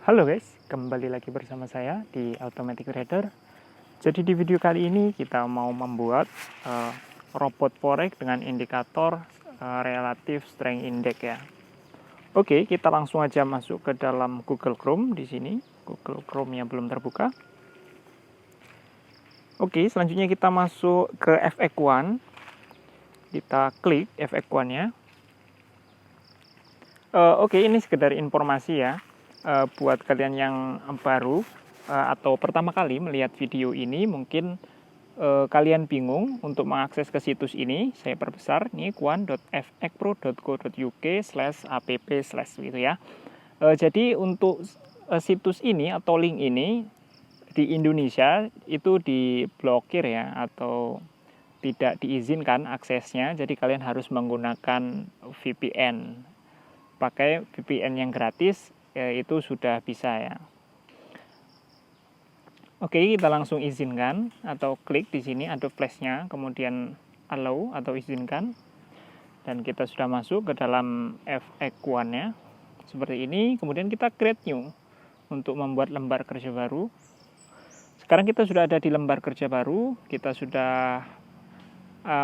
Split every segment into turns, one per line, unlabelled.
Halo guys, kembali lagi bersama saya di Automatic Trader. Jadi di video kali ini kita mau membuat robot forex dengan indikator relative strength index ya. Oke, kita langsung aja masuk ke dalam Google Chrome di sini. Google Chrome-nya belum terbuka. Oke, selanjutnya kita masuk ke FX1. Kita klik FX1-nya. Oke, ini sekedar informasi ya. Buat kalian yang baru atau pertama kali melihat video ini, mungkin kalian bingung untuk mengakses ke situs ini. Saya perbesar, ini quant.fxpro.co.uk/app/ gitu ya. Jadi untuk situs ini atau link ini di Indonesia itu diblokir ya, atau tidak diizinkan aksesnya. Jadi kalian harus menggunakan VPN. Pakai VPN yang gratis itu sudah bisa ya. Oke, kita langsung izinkan atau klik di sini ada flashnya, kemudian allow atau izinkan, dan kita sudah masuk ke dalam FX1-nya seperti ini. Kemudian kita create new untuk membuat lembar kerja baru. Sekarang kita sudah ada di lembar kerja baru, kita sudah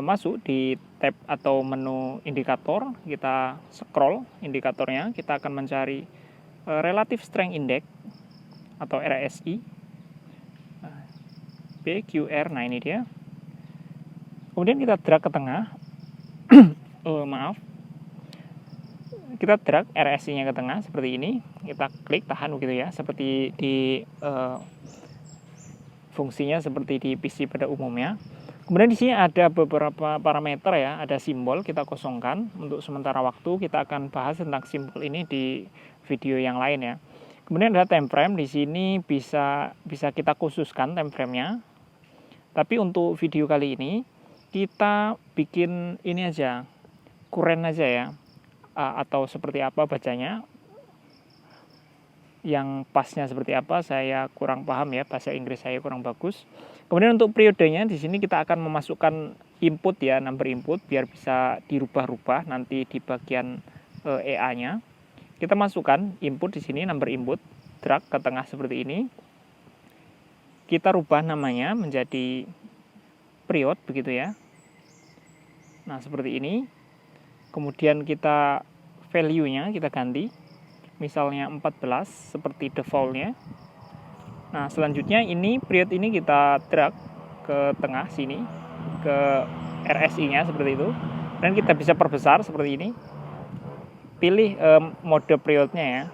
masuk di tab atau menu indikator. Kita scroll indikatornya, kita akan mencari Relative Strength Index atau RSI PQR. Nah ini dia. Kemudian kita drag ke tengah. Kita drag RSI-nya ke tengah seperti ini. Kita klik tahan begitu ya, seperti di fungsinya seperti di PC pada umumnya. Kemudian di sini ada beberapa parameter ya, ada simbol, kita kosongkan untuk sementara waktu. Kita akan bahas tentang simbol ini di video yang lain ya. Kemudian ada time frame, di sini bisa kita khususkan time frame-nya. Tapi untuk video kali ini kita bikin ini aja, current aja ya, atau seperti apa bacanya. Yang pasnya seperti apa saya kurang paham ya, bahasa Inggris saya kurang bagus. Kemudian untuk periodenya di sini kita akan memasukkan input ya, number input biar bisa dirubah-rubah nanti di bagian EA-nya. Kita masukkan input di sini, number input, drag ke tengah seperti ini. Kita rubah namanya menjadi period begitu ya. Nah, seperti ini. Kemudian kita value-nya kita ganti. Misalnya 14 seperti default-nya. Nah, selanjutnya ini period ini kita drag ke tengah sini, ke RSI-nya seperti itu. Dan kita bisa perbesar seperti ini. Pilih mode periodnya ya.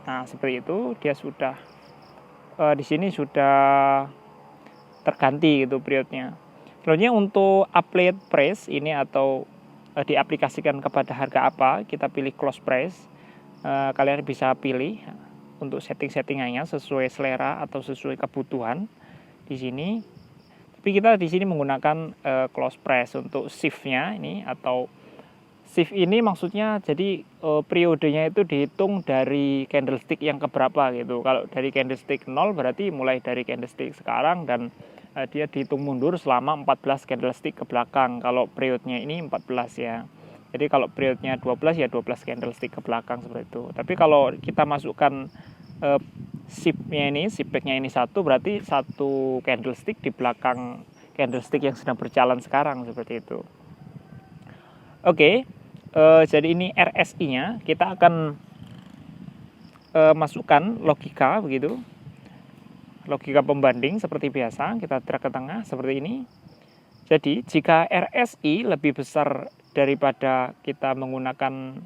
Nah, seperti itu dia sudah di sini sudah terganti gitu periodnya. Selanjutnya untuk apply price ini atau diaplikasikan kepada harga apa, kita pilih close price. Kalian bisa pilih untuk setting-settingannya sesuai selera atau sesuai kebutuhan di sini. Tapi kita di sini menggunakan close price untuk shift-nya ini, atau shift ini maksudnya jadi periodenya itu dihitung dari candlestick yang keberapa gitu. Kalau dari candlestick 0 berarti mulai dari candlestick sekarang, dan dia dihitung mundur selama 14 candlestick ke belakang. Kalau periodnya ini 14 ya. Jadi kalau periodnya 12 ya 12 candlestick ke belakang seperti itu. Tapi kalau kita masukkan shift-nya ini, shift back-nya ini 1, berarti 1 candlestick di belakang candlestick yang sedang berjalan sekarang seperti itu. Oke, jadi ini RSI-nya kita akan masukkan logika begitu. Logika pembanding seperti biasa, kita drag ke tengah seperti ini. Jadi jika RSI lebih besar daripada kita menggunakan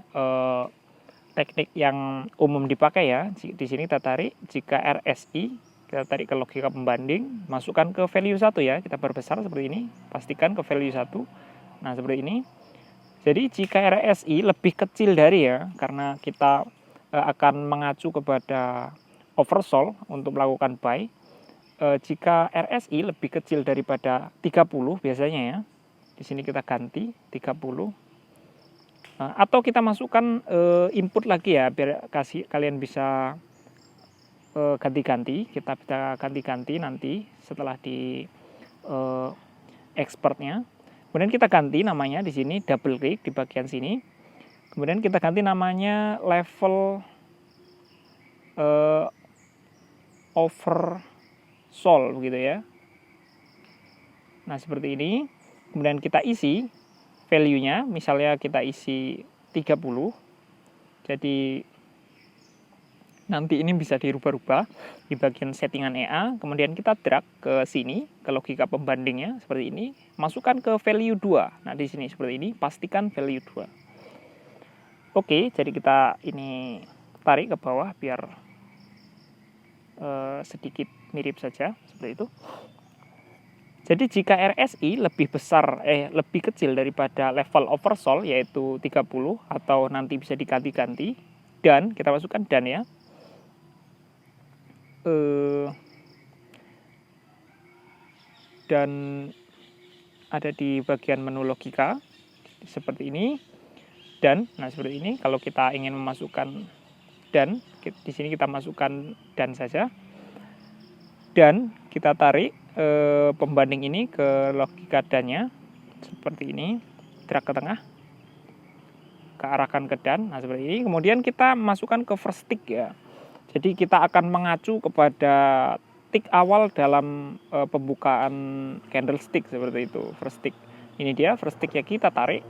teknik yang umum dipakai ya, di sini kita tarik, jika RSI kita tarik ke logika pembanding, masukkan ke value 1 ya, kita perbesar seperti ini, pastikan ke value 1. Nah, seperti ini. Jadi jika RSI lebih kecil dari ya, karena kita akan mengacu kepada oversold untuk melakukan buy. Jika RSI lebih kecil daripada 30 biasanya ya, di sini kita ganti 30. Atau kita masukkan input lagi ya, biar kalian bisa ganti-ganti. Kita bisa ganti-ganti nanti setelah di exportnya. Kemudian kita ganti namanya di sini, double klik di bagian sini. Kemudian kita ganti namanya level oversold begitu ya. Nah, seperti ini. Kemudian kita isi value-nya, misalnya kita isi 30. Jadi nanti ini bisa dirubah-rubah di bagian settingan EA, kemudian kita drag ke sini, ke logika pembandingnya seperti ini, masukkan ke value 2. Nah, di sini seperti ini, pastikan value 2. Oke, jadi kita ini tarik ke bawah biar sedikit mirip saja, seperti itu. Jadi jika RSI lebih kecil daripada level oversold yaitu 30 atau nanti bisa diganti-ganti, dan kita masukkan dan ya. Dan ada di bagian menu logika seperti ini. Dan nah seperti ini kalau kita ingin memasukkan dan di sini kita masukkan dan saja. Dan kita tarik pembanding ini ke logika dan-nya seperti ini, drag ke tengah, ke arahkan ke dan. Nah, seperti ini. Kemudian kita masukkan ke first tick ya. Jadi kita akan mengacu kepada tick awal dalam pembukaan candlestick seperti itu, first tick. Ini dia first tick ya, kita tarik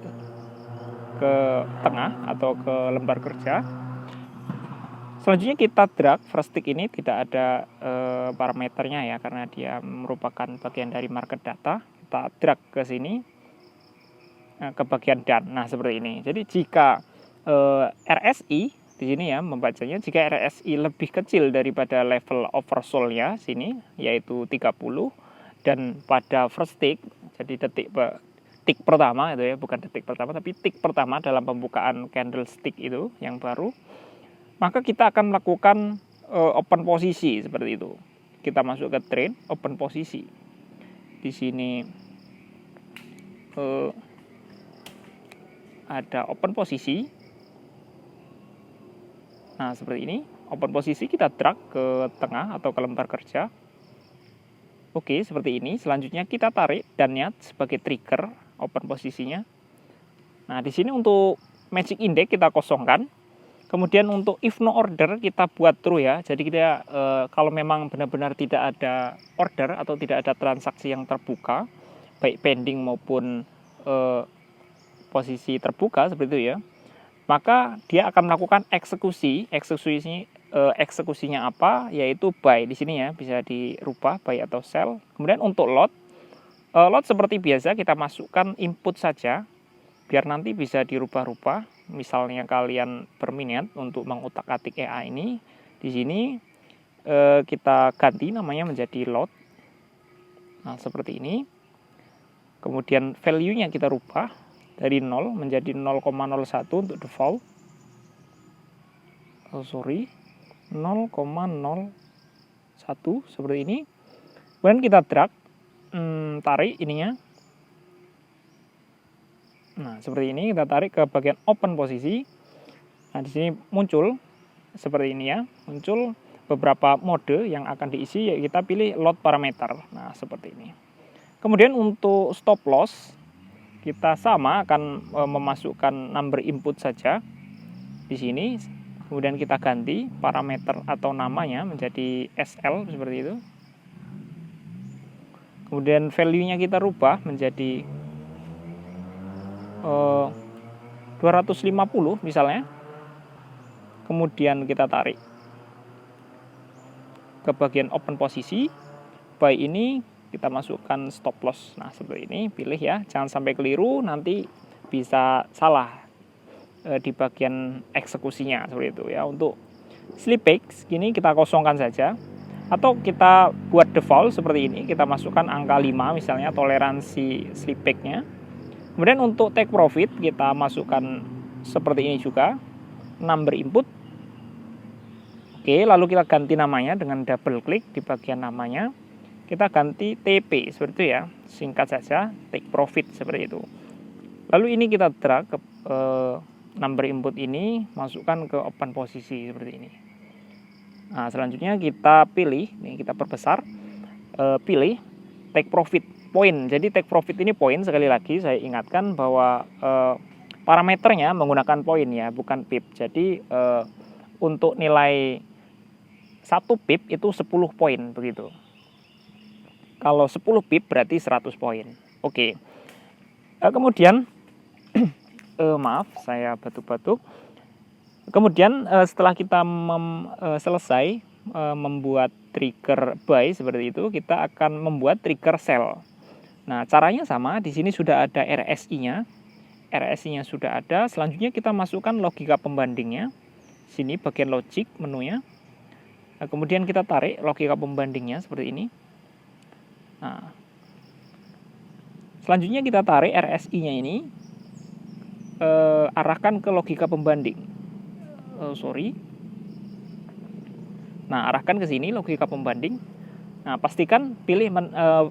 ke tengah atau ke lembar kerja. Selanjutnya kita drag first tick ini, tidak ada parameternya ya karena dia merupakan bagian dari market data. Kita drag ke sini ke bagian dan. Nah, seperti ini. Jadi jika RSI di sini ya membacanya, jika RSI lebih kecil daripada level oversold-nya sini yaitu 30 dan pada first tick, jadi tick pertama itu ya, bukan detik pertama tapi tick pertama dalam pembukaan candlestick itu yang baru, maka kita akan melakukan open posisi seperti itu. Kita masuk ke trade open posisi. Di sini ada open posisi. Nah, seperti ini. Open posisi kita drag ke tengah atau ke lembar kerja. Oke, seperti ini. Selanjutnya kita tarik dannya sebagai trigger open posisinya. Nah, di sini untuk magic index kita kosongkan. Kemudian untuk if no order kita buat true ya. Jadi kita kalau memang benar-benar tidak ada order atau tidak ada transaksi yang terbuka, baik pending maupun posisi terbuka seperti itu ya, maka dia akan melakukan eksekusinya apa, yaitu buy di sini ya, bisa dirubah buy atau sell. Kemudian untuk lot seperti biasa kita masukkan input saja biar nanti bisa dirubah-rubah. Misalnya kalian berminat untuk mengutak-atik EA ini, di sini kita ganti namanya menjadi lot. Nah, seperti ini. Kemudian value-nya kita rubah dari 0 menjadi 0,01 untuk default. 0,01 seperti ini. Kemudian kita drag, tarik ininya. Nah, seperti ini kita tarik ke bagian open posisi. Nah, di sini muncul seperti ini ya, muncul beberapa mode yang akan diisi, ya kita pilih lot parameter. Nah, seperti ini. Kemudian untuk stop loss kita sama akan memasukkan number input saja di sini. Kemudian kita ganti parameter atau namanya menjadi SL seperti itu. Kemudian value-nya kita rubah menjadi 250 misalnya. Kemudian kita tarik ke bagian open posisi. Buy ini kita masukkan stop loss. Nah, seperti ini, pilih ya, jangan sampai keliru, nanti bisa salah di bagian eksekusinya seperti itu ya. Untuk slippage gini kita kosongkan saja, atau kita buat default seperti ini, kita masukkan angka 5 misalnya toleransi slippage-nya. Kemudian untuk take profit kita masukkan seperti ini juga, number input. Oke, lalu kita ganti namanya dengan double klik di bagian namanya. Kita ganti TP seperti itu ya, singkat saja, take profit seperti itu. Lalu ini kita drag ke number input ini, masukkan ke open posisi seperti ini. Nah, selanjutnya kita pilih, nih kita perbesar, pilih take profit point. Jadi take profit ini point, sekali lagi saya ingatkan bahwa parameternya menggunakan point ya, bukan pip. Jadi untuk nilai 1 pip itu 10 poin begitu. Kalau 10 pip berarti 100 poin. Oke. Kemudian maaf saya batuk-batuk. Kemudian setelah kita selesai membuat trigger buy seperti itu, kita akan membuat trigger sell. Nah, caranya sama. Di sini sudah ada RSI-nya. RSI-nya sudah ada. Selanjutnya kita masukkan logika pembandingnya. Sini bagian logic menunya. Nah, kemudian kita tarik logika pembandingnya seperti ini. Nah, selanjutnya kita tarik RSI-nya ini, arahkan ke logika pembanding. Nah, arahkan ke sini logika pembanding. Nah, pastikan pilih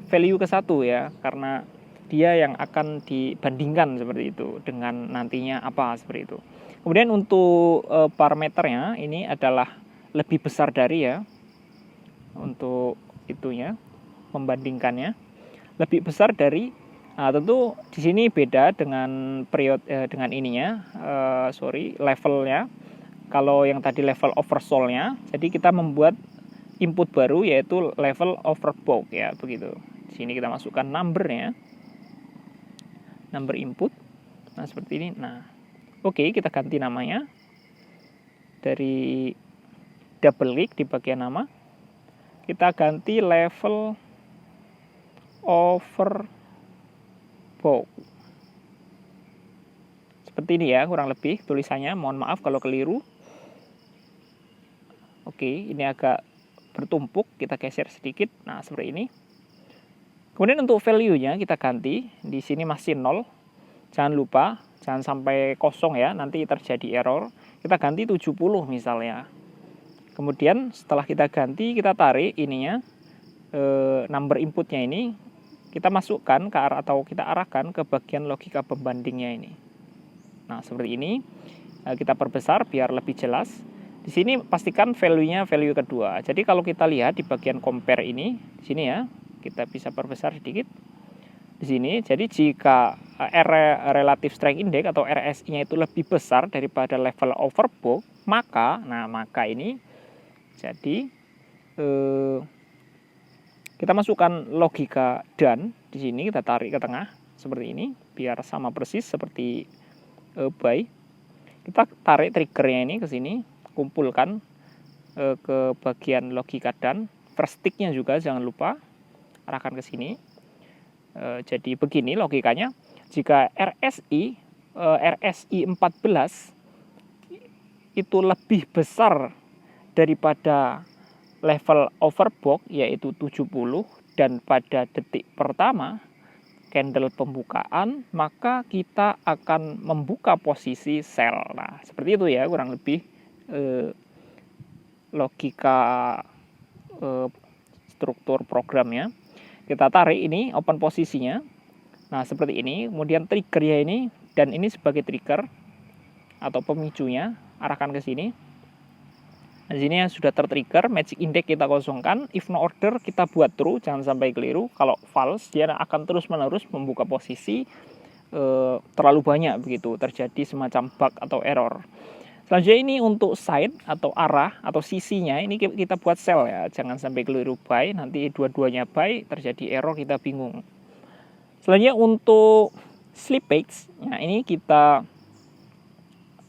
value ke 1 ya, karena dia yang akan dibandingkan seperti itu dengan nantinya apa seperti itu. Kemudian untuk parameternya ini adalah lebih besar dari ya, untuk itunya membandingkannya lebih besar dari. Nah, tentu di sini beda dengan dengan ininya, levelnya. Kalau yang tadi level oversold-nya, jadi kita membuat input baru yaitu level overbought ya, begitu. Di sini kita masukkan number-nya, number input. Nah, seperti ini. Nah, oke, kita ganti namanya dari double click di bagian nama. Kita ganti level overbought. Seperti ini ya, kurang lebih tulisannya. Mohon maaf kalau keliru. Oke, ini agak bertumpuk, kita geser sedikit. Nah, seperti ini. Kemudian untuk value-nya kita ganti. Di sini masih 0. Jangan lupa, jangan sampai kosong ya, nanti terjadi error. Kita ganti 70 misalnya. Kemudian setelah kita ganti, kita tarik ininya, number inputnya ini, kita masukkan ke arah atau kita arahkan ke bagian logika pembandingnya ini. Nah, seperti ini. Kita perbesar biar lebih jelas. Di sini pastikan value-nya value kedua. Jadi kalau kita lihat di bagian compare ini, di sini ya, kita bisa perbesar sedikit. Di sini, jadi jika relative strength index atau RSI-nya itu lebih besar daripada level overbought, maka ini jadi kita masukkan logika dan di sini kita tarik ke tengah seperti ini biar sama persis seperti buy. Kita tarik triggernya ini ke sini, kumpulkan ke bagian logika dan first tick-nya juga jangan lupa arahkan ke sini. Jadi begini logikanya, jika RSI 14 itu lebih besar daripada level overbought yaitu 70 dan pada detik pertama candle pembukaan, maka kita akan membuka posisi sell. Nah, seperti itu ya kurang lebih logika struktur programnya. Kita tarik ini open posisinya. Nah, seperti ini. Kemudian triggernya ini, dan ini sebagai trigger atau pemicunya, arahkan ke sini. Nah, di sini yang sudah tertrigger, magic index kita kosongkan. If no order kita buat true, jangan sampai keliru. Kalau false, dia akan terus-menerus membuka posisi terlalu banyak begitu, terjadi semacam bug atau error. Selanjutnya ini untuk side atau arah atau sisinya ini kita buat sell ya, jangan sampai keliru buy, nanti dua-duanya buy terjadi error, kita bingung. Selanjutnya untuk slippage, nah ini kita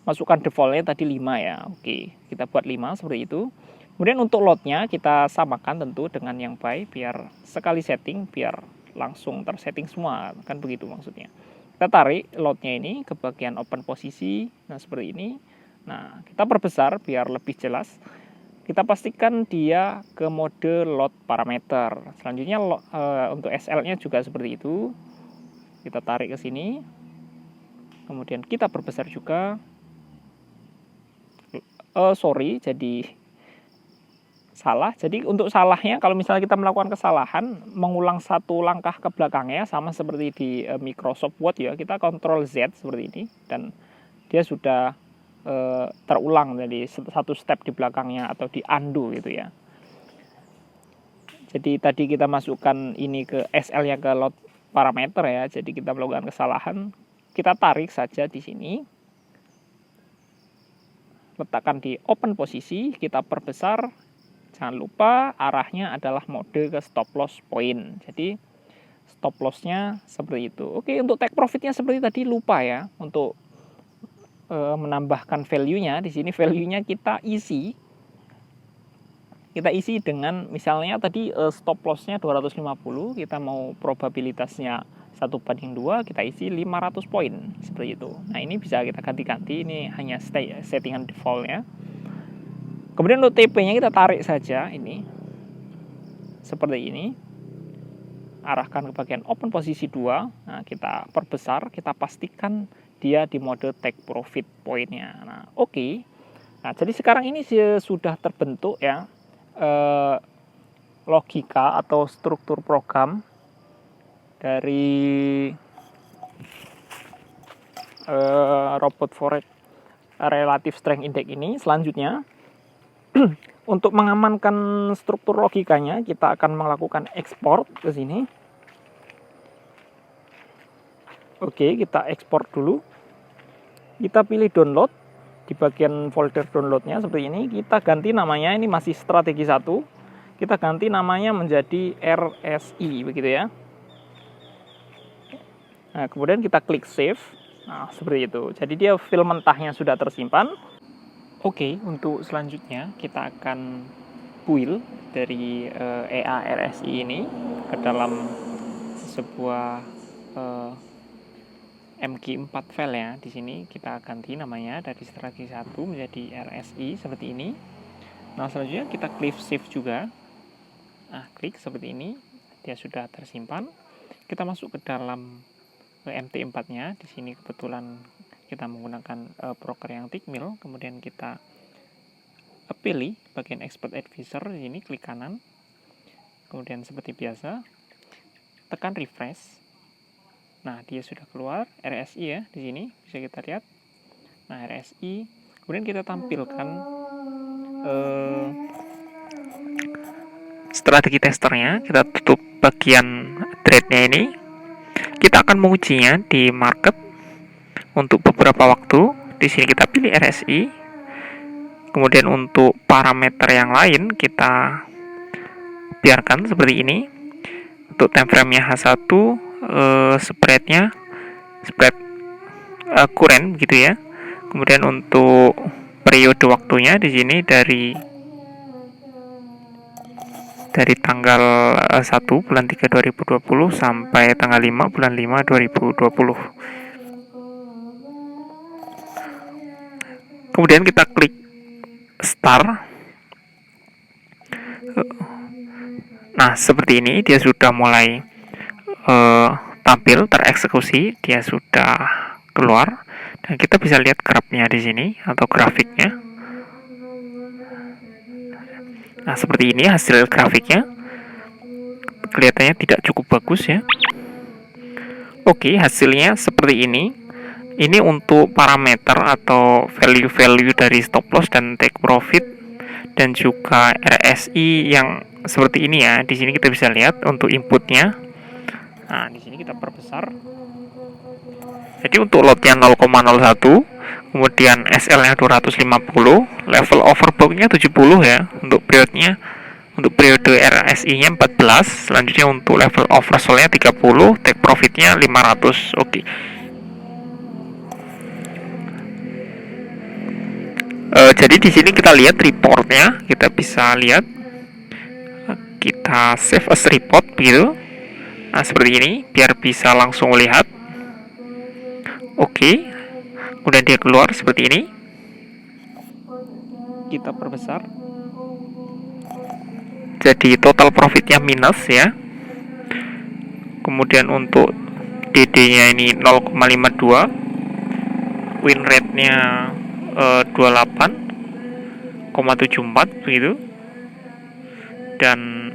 masukkan defaultnya tadi 5 ya. Oke, kita buat 5 seperti itu. Kemudian untuk lotnya kita samakan tentu dengan yang buy biar sekali setting biar langsung tersetting semua, kan begitu maksudnya. Kita tarik lotnya ini ke bagian open posisi, nah seperti ini. Nah, kita perbesar biar lebih jelas. Kita pastikan dia ke mode lot parameter. Selanjutnya untuk SL-nya juga seperti itu. Kita tarik ke sini. Kemudian kita perbesar juga. Jadi salah. Jadi untuk salahnya kalau misalnya kita melakukan kesalahan, mengulang satu langkah ke belakangnya sama seperti di Microsoft Word ya. Kita Ctrl Z seperti ini dan dia sudah terulang jadi satu step di belakangnya atau di undo gitu ya. Jadi tadi kita masukkan ini ke SL-nya ke lot parameter ya. Jadi kita melakukan kesalahan, kita tarik saja di sini. Letakkan di open posisi, kita perbesar. Jangan lupa arahnya adalah mode ke stop loss point. Jadi stop lossnya seperti itu. Oke, untuk take profitnya seperti tadi lupa ya untuk menambahkan value-nya. Di sini value-nya kita isi. Kita isi dengan misalnya tadi stop loss-nya 250, kita mau probabilitasnya 1/2, kita isi 500 poin seperti itu. Nah, ini bisa kita ganti-ganti, ini hanya settingan default-nya. Kemudian untuk TP-nya kita tarik saja ini. Seperti ini. Arahkan ke bagian open posisi 2. Nah, kita perbesar, kita pastikan dia di mode take profit poinnya. Nah, oke. Nah, jadi sekarang ini sudah terbentuk ya logika atau struktur program dari robot forex relative strength index ini. Selanjutnya untuk mengamankan struktur logikanya, kita akan melakukan ekspor ke sini. Oke, kita ekspor dulu. Kita pilih download. Di bagian folder downloadnya seperti ini, kita ganti namanya, ini masih strategi 1. Kita ganti namanya menjadi RSI, begitu ya. Nah, kemudian kita klik save. Nah, seperti itu. Jadi dia file mentahnya sudah tersimpan. Oke, untuk selanjutnya kita akan build dari EA RSI ini ke dalam sebuah MG4 file ya. Di sini kita ganti namanya dari strategi 1 menjadi RSI seperti ini. Nah, selanjutnya kita klik save juga. Nah, klik seperti ini, dia sudah tersimpan. Kita masuk ke dalam MT4-nya. Di sini kebetulan kita menggunakan broker yang Tickmill, kemudian kita pilih bagian expert advisor. Di sini klik kanan, kemudian seperti biasa tekan refresh. Nah, dia sudah keluar RSI ya, di sini bisa kita lihat. Nah, RSI, kemudian kita tampilkan strategi testernya. Kita tutup bagian trade-nya ini. Kita akan mengujinya di market untuk beberapa waktu. Di sini kita pilih RSI. Kemudian untuk parameter yang lain kita biarkan seperti ini. Untuk time frame-nya H1, spread-nya spread current begitu ya. Kemudian untuk periode waktunya di sini dari tanggal 1 bulan 3 2020 sampai tanggal 5 bulan 5 2020. Kemudian kita klik start. Nah, seperti ini dia sudah mulai tampil tereksekusi, dia sudah keluar dan kita bisa lihat grafnya di sini atau grafiknya. Nah, seperti ini hasil grafiknya. Kelihatannya tidak cukup bagus ya. Oke, hasilnya seperti ini. Ini untuk parameter atau value-value dari stop loss dan take profit dan juga RSI yang seperti ini ya. Di sini kita bisa lihat untuk inputnya. Nah, di sini kita perbesar. Jadi untuk lotnya 0,01, kemudian SL-nya 250, level overbought-nya 70 ya. Untuk periode RSI-nya 14, selanjutnya untuk level oversold-nya 30, take profit-nya 500. Oke. Jadi di sini kita lihat reportnya, kita bisa lihat, kita save as report begitu. Nah, seperti ini biar bisa langsung lihat. Oke, kemudian dia keluar seperti ini. Kita perbesar. Jadi total profitnya minus ya. Kemudian untuk DD-nya ini 0,52, win rate-nya 28,74 begitu, dan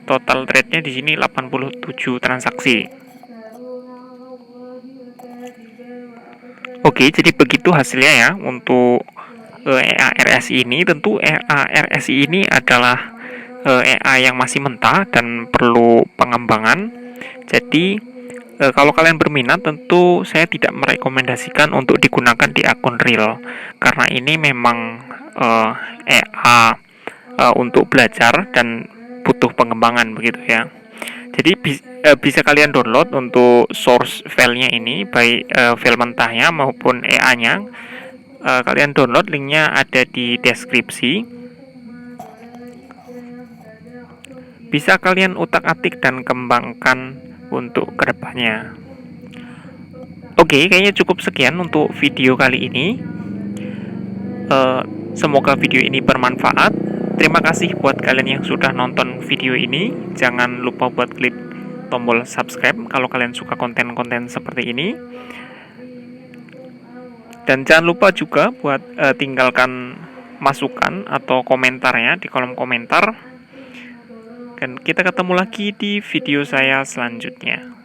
total trade-nya di sini 87 transaksi. Oke, jadi begitu hasilnya ya untuk EA RSI ini. Tentu EA RSI ini adalah EA yang masih mentah dan perlu pengembangan. Jadi kalau kalian berminat, tentu saya tidak merekomendasikan untuk digunakan di akun real, karena ini memang EA untuk belajar dan butuh pengembangan begitu ya. Jadi bisa kalian download untuk source filenya ini, baik file mentahnya maupun EA-nya. Kalian download, linknya ada di deskripsi. Bisa kalian utak-atik dan kembangkan untuk kedepannya. Oke, kayaknya cukup sekian untuk video kali ini. Semoga video ini bermanfaat. Terima kasih buat kalian yang sudah nonton video ini. Jangan lupa buat klik tombol subscribe kalau kalian suka konten-konten seperti ini. Dan jangan lupa juga buat tinggalkan masukan atau komentarnya di kolom komentar. Dan kita ketemu lagi di video saya selanjutnya.